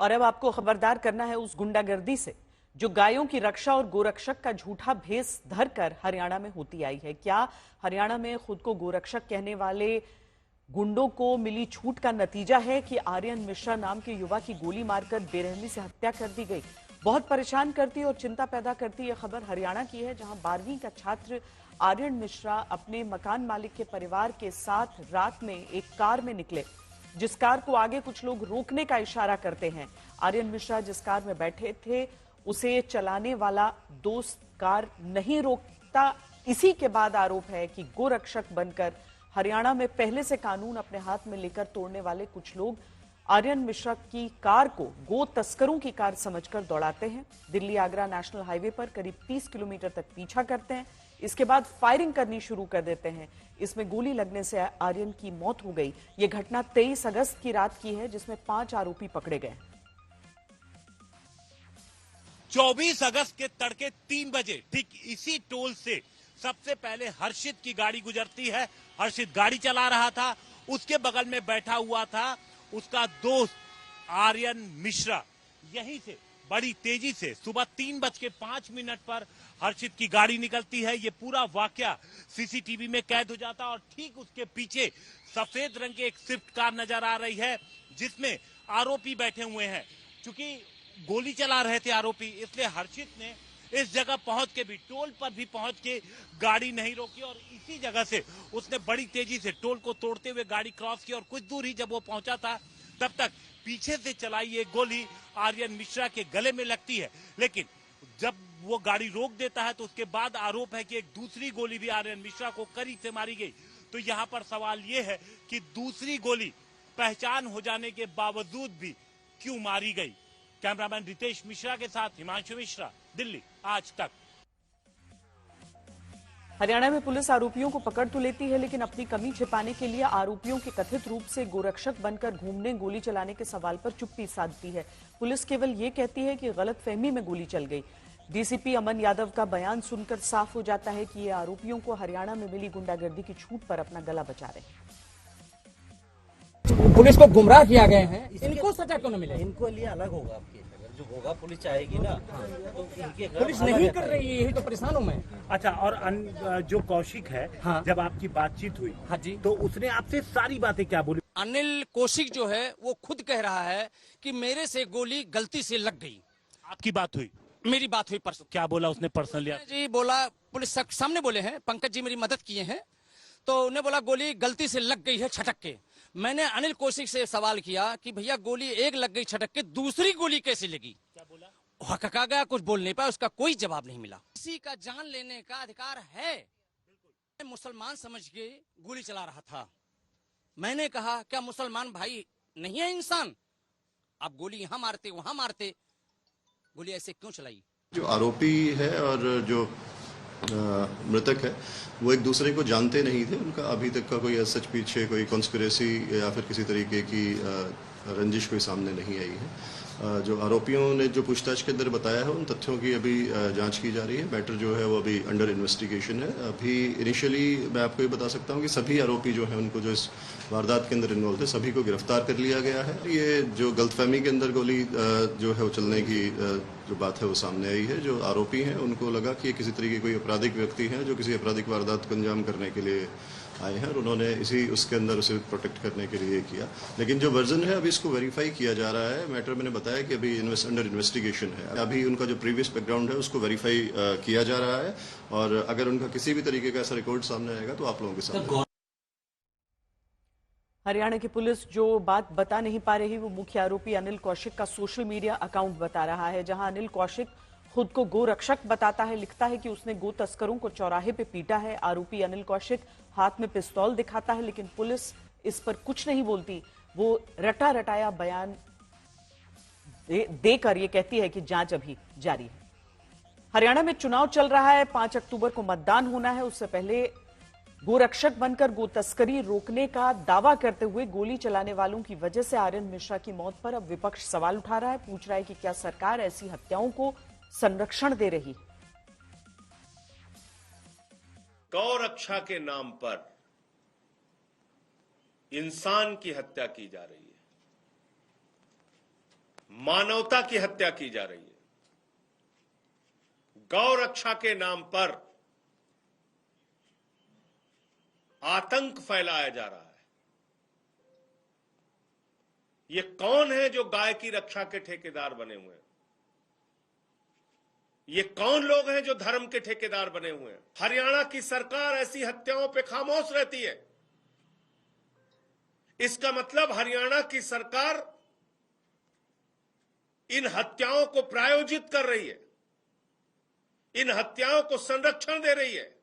और अब आपको खबरदार करना है उस गुंडागर्दी से जो गायों की रक्षा और गोरक्षक का झूठा भेष धरकर हरियाणा में होती आई है। क्या हरियाणा में खुद को गोरक्षक कहने वाले गुंडों को मिली छूट का नतीजा है कि आर्यन मिश्रा नाम के युवा की गोली मारकर बेरहमी से हत्या कर दी गई। बहुत परेशान करती और चिंता पैदा करती यह खबर हरियाणा की है, जहां 12वीं का छात्र आर्यन मिश्रा अपने मकान मालिक के परिवार के साथ रात में एक कार में निकले, जिस कार को आगे कुछ लोग रोकने का इशारा करते हैं। आर्यन मिश्रा जिस कार में बैठे थे उसे चलाने वाला दोस्त कार नहीं रोकता। इसी के बाद आरोप है कि गोरक्षक बनकर हरियाणा में पहले से कानून अपने हाथ में लेकर तोड़ने वाले कुछ लोग आर्यन मिश्रा की कार को गो तस्करों की कार समझकर दौड़ाते हैं। दिल्ली आगरा नेशनल हाईवे पर करीब 30 किलोमीटर तक पीछा करते हैं। इसके बाद फायरिंग करनी शुरू कर देते हैं। इसमें गोली लगने से आर्यन की मौत हो गई। यह घटना 23 अगस्त की रात की है, जिसमें 5 आरोपी पकड़े गए। 24 अगस्त के तड़के 3 बजे ठीक इसी टोल से सबसे पहले हर्षित की गाड़ी गुजरती है। हर्षित गाड़ी चला रहा था, उसके बगल में बैठा हुआ था उसका दोस्त आर्यन मिश्रा। यहीं से बड़ी तेजी से सुबह 3:05 पर हर्षित की गाड़ी निकलती है। ये पूरा वाकया सीसीटीवी में कैद हो जाता है और ठीक उसके पीछे सफेद रंग की एक स्विफ्ट कार नजर आ रही है, जिसमें आरोपी बैठे हुए हैं। चूंकि गोली चला रहे थे आरोपी, इसलिए हर्षित ने इस जगह पहुंच के भी, टोल पर भी पहुंच के गाड़ी नहीं रोकी और इसी जगह से उसने बड़ी तेजी से टोल को तोड़ते हुए गाड़ी क्रॉस की और कुछ दूर ही जब वो पहुंचा था तब तक पीछे से चलाई एक गोली आर्यन मिश्रा के गले में लगती है। लेकिन जब वो गाड़ी रोक देता है तो उसके बाद आरोप है कि एक दूसरी गोली भी आर्यन मिश्रा को करीब से मारी गई। तो यहाँ पर सवाल ये है कि दूसरी गोली पहचान हो जाने के बावजूद भी क्यों मारी गई। कैमरामैन रितेश मिश्रा के साथ हिमांशु मिश्रा, दिल्ली आज तक। हरियाणा में पुलिस आरोपियों को पकड़ तो लेती है, लेकिन अपनी कमी छिपाने के लिए आरोपियों के कथित रूप से गोरक्षक बनकर घूमने, गोली चलाने के सवाल पर चुप्पी साधती है। पुलिस केवल ये कहती है कि गलतफहमी में गोली चल गई। डीसीपी अमन यादव का बयान सुनकर साफ हो जाता है कि ये आरोपियों को हरियाणा में मिली गुंडागर्दी की छूट पर अपना गला बचा रहे हैं। पुलिस को गुमराह किया गया है, इनको सजा क्यों न मिले? इनको लिए अलग होगा, आपके जो होगा पुलिस चाहेगी ना, तो इनके पुलिस नहीं कर रही है, यही तो परेशान हूँ मैं। अच्छा, और जो कौशिक है, हाँ, जब आपकी बातचीत हुई, हाँ जी, तो उसने आपसे सारी बातें क्या बोली? अनिल कौशिक जो है वो खुद कह रहा है कि मेरे से गोली गलती से लग गई। आपकी बात हुई? मेरी बात हुई परसों। क्या बोला उसने पर्सनली? जी बोला, पुलिस सामने बोले हैं, पंकज जी मेरी मदद किए हैं, तो उन्हें बोला गोली गलती से लग गई है छटक के। मैंने अनिल कौशिक से सवाल किया कि भैया गोली एक लग गई छटक के, दूसरी गोली कैसे लगी? क्या बोला? हकका गया, कुछ बोल नहीं पाया, उसका कोई जवाब नहीं मिला। किसी का जान लेने का अधिकार है। मुसलमान समझ के गोली चला रहा था। मैंने कहा क्या मुसलमान भाई नहीं है इंसान? आप गोली यहां मारते वहां मारते, गोली ऐसे क्यों चलाई? जो आरोपी है और जो मृतक है वो एक दूसरे को जानते नहीं थे। उनका अभी तक का कोई सच पीछे कोई कॉन्स्पिरेसी या फिर किसी तरीके की रंजिश कोई सामने नहीं आई है। जो आरोपियों ने जो पूछताछ के अंदर बताया है उन तथ्यों की अभी जांच की जा रही है। मैटर जो है वो अभी अंडर इन्वेस्टिगेशन है। अभी इनिशियली मैं आपको ये बता सकता हूँ कि सभी आरोपी जो हैं उनको जो इस वारदात के अंदर इन्वॉल्व थे सभी को गिरफ्तार कर लिया गया है। ये जो गलतफहमी के अंदर गोली जो है वो चलने की जो बात है वो सामने आई है। जो आरोपी हैं उनको लगा कि ये किसी तरीके कोई आपराधिक व्यक्ति हैं जो किसी आपराधिक वारदात को अंजाम करने के लिए आए हैं और उन्होंने इसी उसके अंदर उसे प्रोटेक्ट करने के लिए किया। लेकिन जो वर्जन है अभी इसको वेरीफाई किया जा रहा है। मैटर मैंने बताया कि अभी अंडर इन्वेस्टिगेशन है। अभी उनका जो प्रीवियस बैकग्राउंड है उसको वेरीफाई किया जा रहा है और अगर उनका किसी भी तरीके का ऐसा रिकॉर्ड सामने आएगा तो आप लोगों के सामने। हरियाणा की पुलिस जो बात बता नहीं पा रही वो मुख्य आरोपी अनिल कौशिक का सोशल मीडिया अकाउंट बता रहा है, जहां अनिल कौशिक खुद को गोरक्षक बताता है। लिखता है कि उसने गो तस्करों को चौराहे पे पीटा है। आरोपी अनिल कौशिक हाथ में पिस्तौल दिखाता है, लेकिन पुलिस इस पर कुछ नहीं बोलती। वो रटा रटाया बयान देकर ये कहती है कि जांच अभी जारी है। हरियाणा में चुनाव चल रहा है, 5 अक्टूबर को मतदान होना है। उससे पहले गोरक्षक बनकर गो तस्करी रोकने का दावा करते हुए गोली चलाने वालों की वजह से आर्यन मिश्रा की मौत पर अब विपक्ष सवाल उठा रहा है। पूछ रहा है कि क्या सरकार ऐसी हत्याओं को संरक्षण दे रही? गौरक्षा के नाम पर इंसान की हत्या की जा रही है। मानवता की हत्या की जा रही है। गौ रक्षा के नाम पर आतंक फैलाया जा रहा है। ये कौन है जो गाय की रक्षा के ठेकेदार बने हुए हैं? ये कौन लोग हैं जो धर्म के ठेकेदार बने हुए हैं? हरियाणा की सरकार ऐसी हत्याओं पे खामोश रहती है। इसका मतलब हरियाणा की सरकार इन हत्याओं को प्रायोजित कर रही है, इन हत्याओं को संरक्षण दे रही है।